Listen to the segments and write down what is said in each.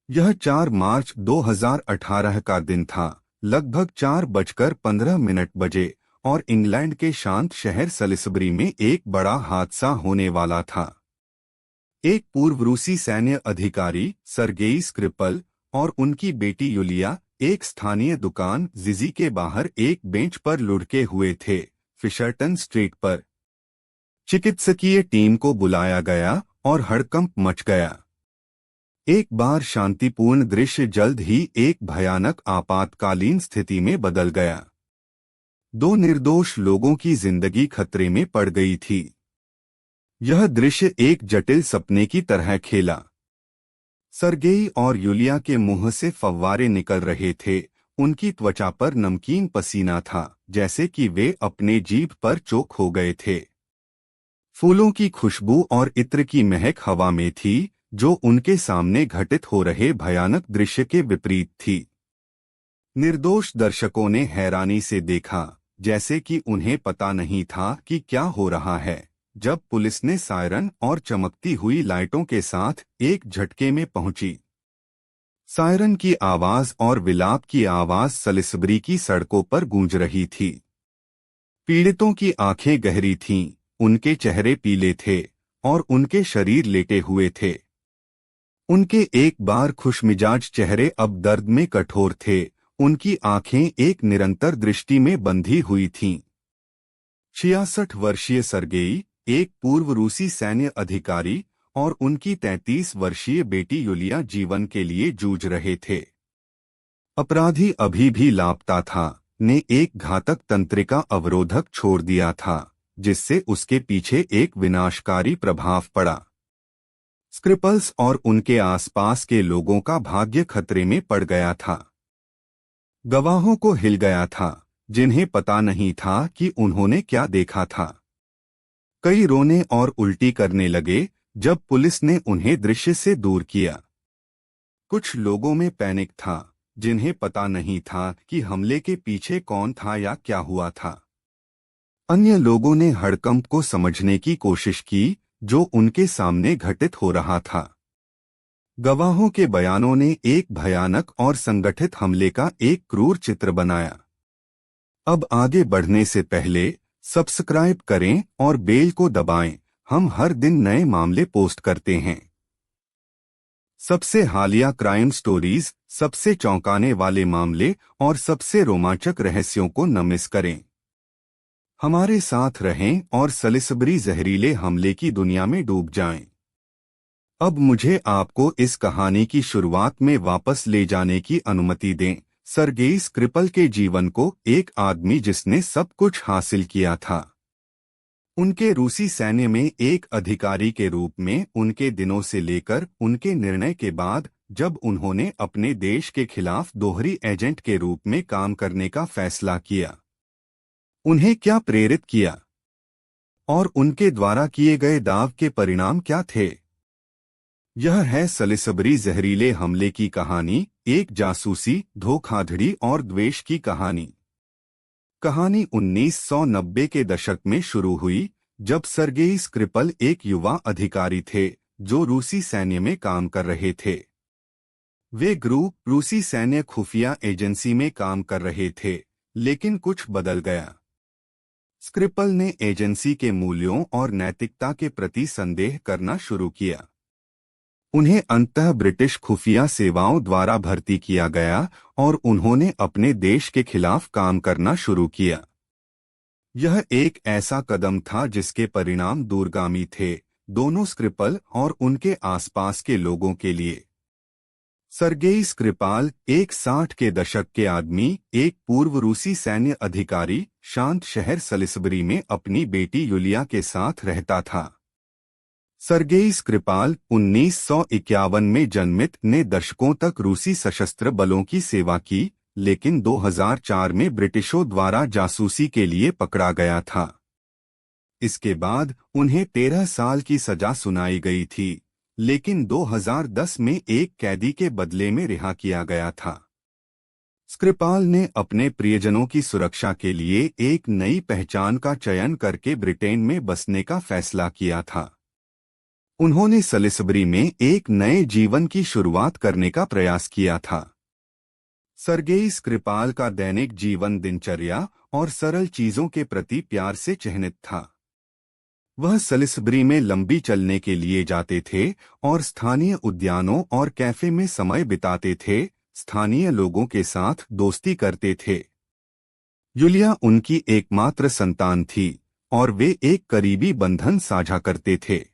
यह 4 मार्च 2018 का दिन था। लगभग 4:15 बजे और इंग्लैंड के शांत शहर सलिसबरी में एक बड़ा हादसा होने वाला था। एक पूर्व रूसी सैन्य अधिकारी सरगेई स्क्रिपल और उनकी बेटी यूलिया एक स्थानीय दुकान जिजी के बाहर एक बेंच पर लुढ़के हुए थे, फिशरटन स्ट्रीट पर। चिकित्सकीय टीम को बुलाया गया और हड़कंप मच गया। एक बार शांतिपूर्ण दृश्य जल्द ही एक भयानक आपातकालीन स्थिति में बदल गया। दो निर्दोष लोगों की जिंदगी खतरे में पड़ गई थी। यह दृश्य एक जटिल सपने की तरह खेला। सरगेई और यूलिया के मुंह से फव्वारे निकल रहे थे। उनकी त्वचा पर नमकीन पसीना था, जैसे कि वे अपने जीभ पर चोक हो गए थे। फूलों की खुशबू और इत्र की महक हवा में थी, जो उनके सामने घटित हो रहे भयानक दृश्य के विपरीत थी। निर्दोष दर्शकों ने हैरानी से देखा, जैसे कि उन्हें पता नहीं था कि क्या हो रहा है। जब पुलिस ने सायरन और चमकती हुई लाइटों के साथ एक झटके में पहुंची। सायरन की आवाज और विलाप की आवाज सलिसबरी की सड़कों पर गूंज रही थी। पीड़ितों की आंखें गहरी थीं, उनके चेहरे पीले थे और उनके शरीर लेटे हुए थे। उनके एक बार खुशमिजाज चेहरे अब दर्द में कठोर थे। उनकी आंखें एक निरंतर दृष्टि में बंधी हुई थीं। 66 वर्षीय सरगेई, एक पूर्व रूसी सैन्य अधिकारी, और उनकी 33 वर्षीय बेटी यूलिया जीवन के लिए जूझ रहे थे। अपराधी अभी भी लापता था, ने एक घातक तंत्रिका अवरोधक छोड़ दिया था, जिससे उसके पीछे एक विनाशकारी प्रभाव पड़ा। स्क्रिपल्स और उनके आसपास के लोगों का भाग्य खतरे में पड़ गया था। गवाहों को हिल गया था, जिन्हें पता नहीं था कि उन्होंने क्या देखा था। कई रोने और उल्टी करने लगे जब पुलिस ने उन्हें दृश्य से दूर किया। कुछ लोगों में पैनिक था, जिन्हें पता नहीं था कि हमले के पीछे कौन था या क्या हुआ था। अन्य लोगों ने हड़कंप को समझने की कोशिश की, जो उनके सामने घटित हो रहा था। गवाहों के बयानों ने एक भयानक और संगठित हमले का एक क्रूर चित्र बनाया। अब आगे बढ़ने से पहले सब्सक्राइब करें और बेल को दबाएं। हम हर दिन नए मामले पोस्ट करते हैं। सबसे हालिया क्राइम स्टोरीज, सबसे चौंकाने वाले मामले और सबसे रोमांचक रहस्यों को न मिस करें। हमारे साथ रहें और सलिसबरी जहरीले हमले की दुनिया में डूब जाएं। अब मुझे आपको इस कहानी की शुरुआत में वापस ले जाने की अनुमति दें। सरगेई स्क्रिपल के जीवन को एक आदमी जिसने सब कुछ हासिल किया था। उनके रूसी सैन्य में एक अधिकारी के रूप में उनके दिनों से लेकर उनके निर्णय के बाद, जब उन्होंने अपने देश के खिलाफ दोहरी एजेंट के रूप में काम करने का फैसला किया। उन्हें क्या प्रेरित किया और उनके द्वारा किए गए दाव के परिणाम क्या थे? यह है सलिसबरी जहरीले हमले की कहानी, एक जासूसी, धोखाधड़ी और द्वेष की कहानी। कहानी 1990 के दशक में शुरू हुई, जब सरगेई स्क्रिपल एक युवा अधिकारी थे जो रूसी सैन्य में काम कर रहे थे। वे रूसी सैन्य खुफिया एजेंसी में काम कर रहे थे, लेकिन कुछ बदल गया। स्क्रिपल ने एजेंसी के मूल्यों और नैतिकता के प्रति संदेह करना शुरू किया। उन्हें अंततः ब्रिटिश खुफिया सेवाओं द्वारा भर्ती किया गया और उन्होंने अपने देश के खिलाफ काम करना शुरू किया। यह एक ऐसा कदम था जिसके परिणाम दूरगामी थे, दोनों स्क्रिपल और उनके आसपास के लोगों के लिए। सरगेई स्क्रिपाल, एक 60 के दशक के आदमी, एक पूर्व रूसी सैन्य अधिकारी, शांत शहर सलिसबरी में अपनी बेटी यूलिया के साथ रहता था। सरगेई स्क्रिपाल 1951 में जन्मित ने दशकों तक रूसी सशस्त्र बलों की सेवा की, लेकिन 2004 में ब्रिटिशों द्वारा जासूसी के लिए पकड़ा गया था। इसके बाद उन्हें 13 साल की सजा सुनाई गई थी, लेकिन 2010 में एक कैदी के बदले में रिहा किया गया था। स्क्रिपाल ने अपने प्रियजनों की सुरक्षा के लिए एक नई पहचान का चयन करके ब्रिटेन में बसने का फैसला किया था। उन्होंने सलिसबरी में एक नए जीवन की शुरुआत करने का प्रयास किया था। सर्गेई स्क्रिपाल का दैनिक जीवन दिनचर्या और सरल चीजों के प्रति प्यार से चिह्नित था। वह सलिसबरी में लंबी चलने के लिए जाते थे और स्थानीय उद्यानों और कैफे में समय बिताते थे, स्थानीय लोगों के साथ दोस्ती करते थे। यूलिया उनकी एकमात्र संतान थी और वे एक करीबी बंधन साझा करते थे।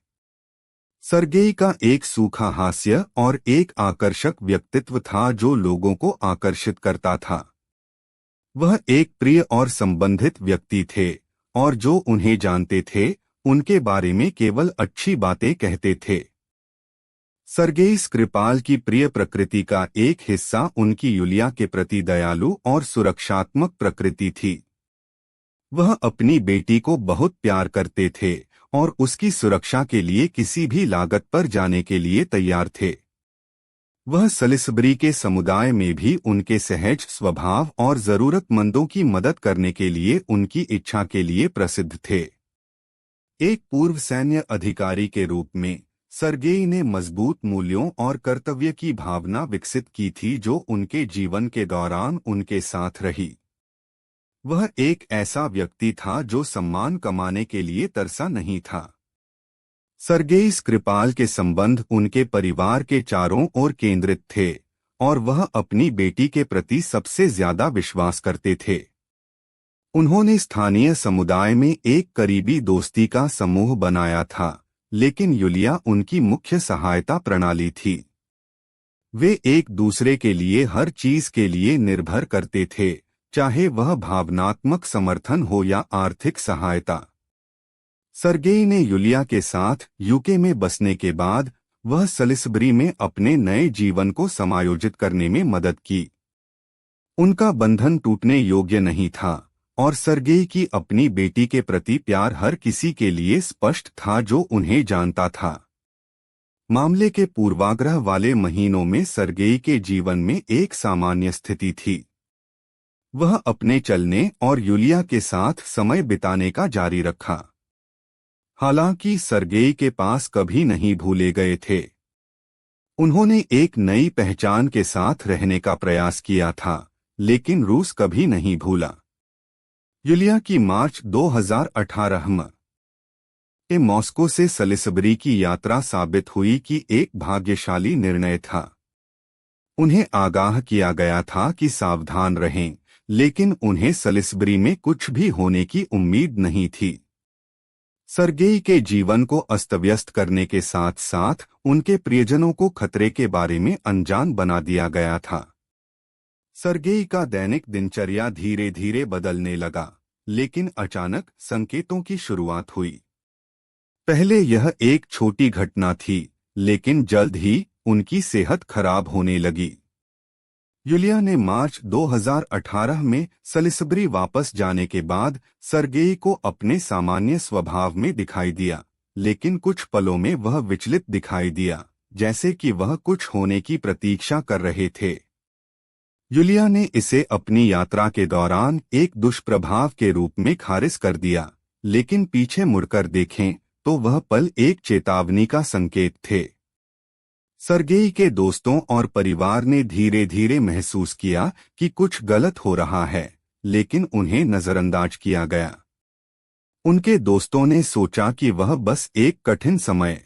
सर्गेई का एक सूखा हास्य और एक आकर्षक व्यक्तित्व था जो लोगों को आकर्षित करता था। वह एक प्रिय और संबंधित व्यक्ति थे और जो उन्हें जानते थे उनके बारे में केवल अच्छी बातें कहते थे। सर्गेई स्क्रिपाल की प्रिय प्रकृति का एक हिस्सा उनकी यूलिया के प्रति दयालु और सुरक्षात्मक प्रकृति थी। वह अपनी बेटी को बहुत प्यार करते थे और उसकी सुरक्षा के लिए किसी भी लागत पर जाने के लिए तैयार थे। वह सलिसबरी के समुदाय में भी उनके सहज स्वभाव और जरूरतमंदों की मदद करने के लिए उनकी इच्छा के लिए प्रसिद्ध थे। एक पूर्व सैन्य अधिकारी के रूप में सर्गेई ने मजबूत मूल्यों और कर्तव्य की भावना विकसित की थी जो उनके जीवन के दौरान उनके साथ रही। वह एक ऐसा व्यक्ति था जो सम्मान कमाने के लिए तरसा नहीं था। सर्गेई स्क्रिपाल के संबंध उनके परिवार के चारों ओर केंद्रित थे और वह अपनी बेटी के प्रति सबसे ज्यादा विश्वास करते थे। उन्होंने स्थानीय समुदाय में एक करीबी दोस्ती का समूह बनाया था, लेकिन यूलिया उनकी मुख्य सहायता प्रणाली थी। वे एक दूसरे के लिए हर चीज के लिए निर्भर करते थे, चाहे वह भावनात्मक समर्थन हो या आर्थिक सहायता। सर्गेई ने यूलिया के साथ यूके में बसने के बाद वह सलिसबरी में अपने नए जीवन को समायोजित करने में मदद की। उनका बंधन टूटने योग्य नहीं था और सर्गेई की अपनी बेटी के प्रति प्यार हर किसी के लिए स्पष्ट था जो उन्हें जानता था। मामले के पूर्वाग्रह वाले महीनों में सर्गेई के जीवन में एक सामान्य स्थिति थी। वह अपने चलने और यूलिया के साथ समय बिताने का जारी रखा। हालांकि सर्गेई के पास कभी नहीं भूले गए थे। उन्होंने एक नई पहचान के साथ रहने का प्रयास किया था, लेकिन रूस कभी नहीं भूला। यूलिया की मार्च 2018 में मॉस्को से सलिसबरी की यात्रा साबित हुई कि एक भाग्यशाली निर्णय था। उन्हें आगाह किया गया था कि सावधान रहें, लेकिन उन्हें सलिसबरी में कुछ भी होने की उम्मीद नहीं थी। सर्गेई के जीवन को अस्तव्यस्त करने के साथ साथ उनके प्रियजनों को खतरे के बारे में अनजान बना दिया गया था। सर्गेई का दैनिक दिनचर्या धीरे धीरे बदलने लगा, लेकिन अचानक संकेतों की शुरुआत हुई। पहले यह एक छोटी घटना थी, लेकिन जल्द ही उनकी सेहत खराब होने लगी। यूलिया ने मार्च 2018 में सलिसबरी वापस जाने के बाद सर्गेई को अपने सामान्य स्वभाव में दिखाई दिया, लेकिन कुछ पलों में वह विचलित दिखाई दिया, जैसे कि वह कुछ होने की प्रतीक्षा कर रहे थे। यूलिया ने इसे अपनी यात्रा के दौरान एक दुष्प्रभाव के रूप में खारिज कर दिया, लेकिन पीछे मुड़कर देखें तो वह पल एक चेतावनी का संकेत थे। सर्गेई के दोस्तों और परिवार ने धीरे धीरे महसूस किया कि कुछ गलत हो रहा है, लेकिन उन्हें नजरअंदाज किया गया। उनके दोस्तों ने सोचा कि वह बस एक कठिन समय।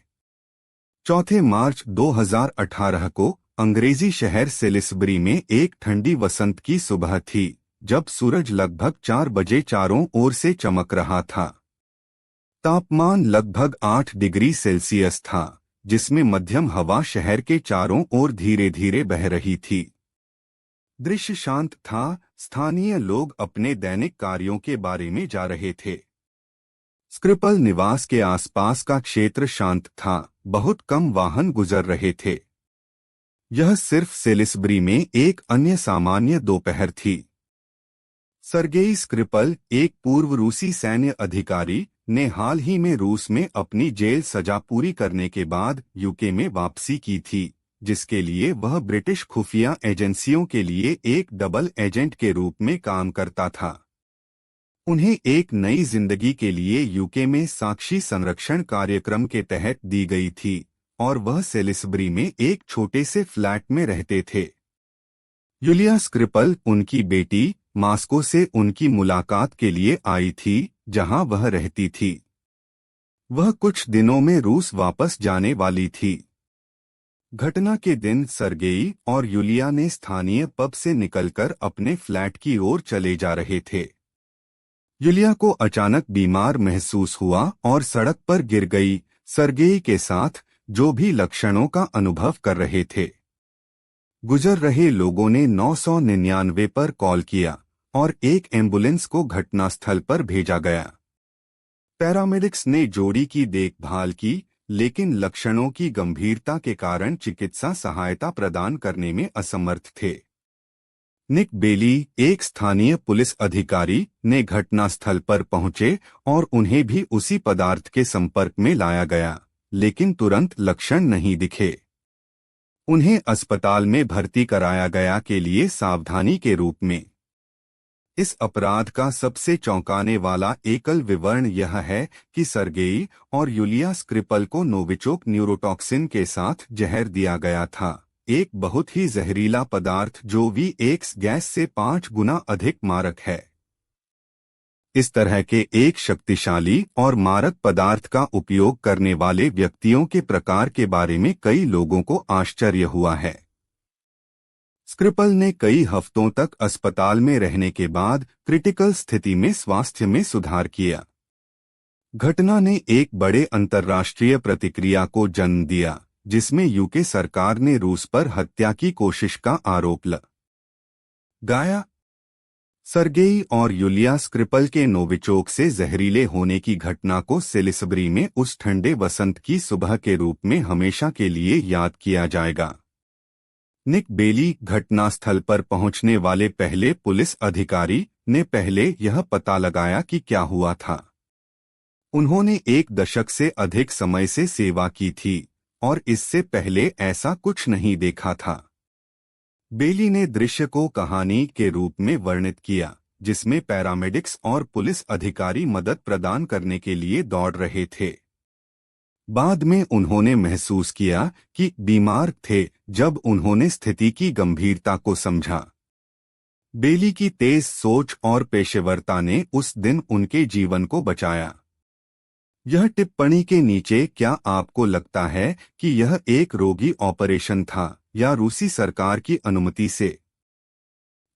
4 मार्च 2018 को अंग्रेजी शहर सेलिसबरी में एक ठंडी वसंत की सुबह थी, जब सूरज लगभग 4 बजे चारों ओर से चमक रहा था। तापमान लगभग 8 डिग्री सेल्सियस था, जिसमें मध्यम हवा शहर के चारों ओर धीरे धीरे बह रही थी। दृश्य शांत था, स्थानीय लोग अपने दैनिक कार्यों के बारे में जा रहे थे। स्क्रिपल निवास के आसपास का क्षेत्र शांत था, बहुत कम वाहन गुजर रहे थे। यह सिर्फ सेलिसबरी में एक अन्य सामान्य दोपहर थी। सर्गेई स्क्रिपल, एक पूर्व रूसी सैन्य अधिकारी, ने हाल ही में रूस में अपनी जेल सजा पूरी करने के बाद यूके में वापसी की थी, जिसके लिए वह ब्रिटिश खुफिया एजेंसियों के लिए एक डबल एजेंट के रूप में काम करता था। उन्हें एक नई जिंदगी के लिए यूके में साक्षी संरक्षण कार्यक्रम के तहत दी गई थी और वह सेलिसबरी में एक छोटे से फ्लैट में रहते थे। यूलिया स्क्रिपल उनकी बेटी मास्को से उनकी मुलाकात के लिए आई थी, जहां वह रहती थी। वह कुछ दिनों में रूस वापस जाने वाली थी। घटना के दिन सरगेई और यूलिया ने स्थानीय पब से निकलकर अपने फ्लैट की ओर चले जा रहे थे। यूलिया को अचानक बीमार महसूस हुआ और सड़क पर गिर गई, सरगेई के साथ जो भी लक्षणों का अनुभव कर रहे थे। गुजर रहे लोगों ने 999 पर कॉल किया और एक एम्बुलेंस को घटनास्थल पर भेजा गया। पैरामेडिक्स ने जोड़ी की देखभाल की, लेकिन लक्षणों की गंभीरता के कारण चिकित्सा सहायता प्रदान करने में असमर्थ थे। निक बेली, एक स्थानीय पुलिस अधिकारी, ने घटनास्थल पर पहुंचे और उन्हें भी उसी पदार्थ के संपर्क में लाया गया, लेकिन तुरंत लक्षण नहीं दिखे। उन्हें अस्पताल में भर्ती कराया गया के लिए सावधानी के रूप में। इस अपराध का सबसे चौंकाने वाला एकल विवरण यह है कि सरगेई और यूलिया स्क्रिपल को नोविचोक न्यूरोटॉक्सिन के साथ जहर दिया गया था, एक बहुत ही जहरीला पदार्थ जो वीएक्स गैस से 5 गुना अधिक मारक है। इस तरह के एक शक्तिशाली और मारक पदार्थ का उपयोग करने वाले व्यक्तियों के प्रकार के बारे में कई लोगों को आश्चर्य हुआ है। स्क्रिपल ने कई हफ्तों तक अस्पताल में रहने के बाद क्रिटिकल स्थिति में स्वास्थ्य में सुधार किया। घटना ने एक बड़े अंतर्राष्ट्रीय प्रतिक्रिया को जन्म दिया, जिसमें यूके सरकार ने रूस पर हत्या की कोशिश का आरोप लगाया। सरगेई और यूलिया स्क्रिपल के नोविचोक से जहरीले होने की घटना को सेलिसबरी में उस ठंडे वसंत की सुबह के रूप में हमेशा के लिए याद किया जाएगा। निक बेली, घटनास्थल पर पहुंचने वाले पहले पुलिस अधिकारी, ने पहले यह पता लगाया कि क्या हुआ था। उन्होंने 1 दशक से अधिक समय से सेवा की थी और इससे पहले ऐसा कुछ नहीं देखा था। बेली ने दृश्य को कहानी के रूप में वर्णित किया, जिसमें पैरामेडिक्स और पुलिस अधिकारी मदद प्रदान करने के लिए दौड़ रहे थे। बाद में उन्होंने महसूस किया कि बीमार थे जब उन्होंने स्थिति की गंभीरता को समझा। बेली की तेज सोच और पेशेवरता ने उस दिन उनके जीवन को बचाया। यह टिप्पणी के नीचे, क्या आपको लगता है कि यह एक रोगी ऑपरेशन था या रूसी सरकार की अनुमति से?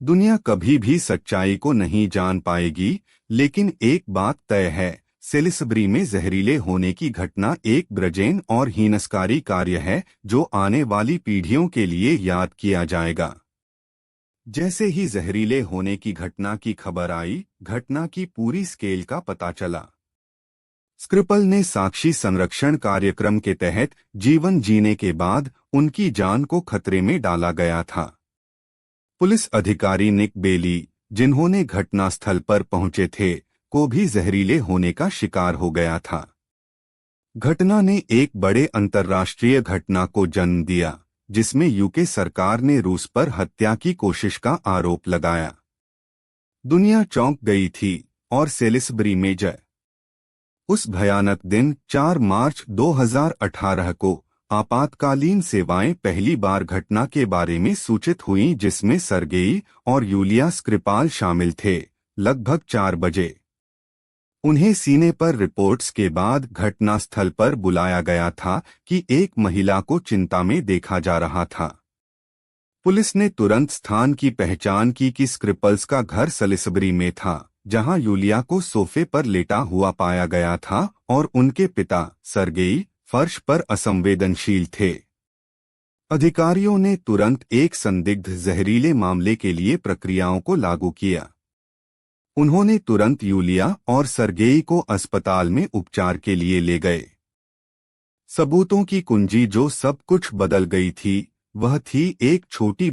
दुनिया कभी भी सच्चाई को नहीं जान पाएगी, लेकिन एक बात तय है, सेलिसबरी में जहरीले होने की घटना एक ब्रजेन और हीनस्कारी कार्य है जो आने वाली पीढ़ियों के लिए याद किया जाएगा। जैसे ही जहरीले होने की घटना की खबर आई, घटना की पूरी स्केल का पता चला। स्क्रिपल ने साक्षी संरक्षण कार्यक्रम के तहत जीवन जीने के बाद उनकी जान को खतरे में डाला गया था। पुलिस अधिकारी निक बेली, जिन्होंने घटनास्थल पर पहुंचे थे, को भी जहरीले होने का शिकार हो गया था। घटना ने एक बड़े अंतर्राष्ट्रीय घटना को जन्म दिया, जिसमें यूके सरकार ने रूस पर हत्या की कोशिश का आरोप लगाया। दुनिया चौंक गई थी और सेलिसबरी में उस भयानक दिन 4 मार्च 2018 को आपातकालीन सेवाएं पहली बार घटना के बारे में सूचित हुईं, जिसमें सरगेई और यूलिया स्क्रिपल शामिल थे। लगभग 4 बजे उन्हें सीने पर रिपोर्ट्स के बाद घटनास्थल पर बुलाया गया था कि एक महिला को चिंता में देखा जा रहा था। पुलिस ने तुरंत स्थान की पहचान की कि स्क्रिपल्स का घर सेलिसबरी में था, जहां यूलिया को सोफे पर लेटा हुआ पाया गया था और उनके पिता सरगेई फर्श पर असंवेदनशील थे। अधिकारियों ने तुरंत एक संदिग्ध जहरीले मामले के लिए प्रक्रियाओं को लागू किया। उन्होंने तुरंत यूलिया और सरगेई को अस्पताल में उपचार के लिए ले गए। सबूतों की कुंजी जो सब कुछ बदल गई थी, वह थी एक छोटी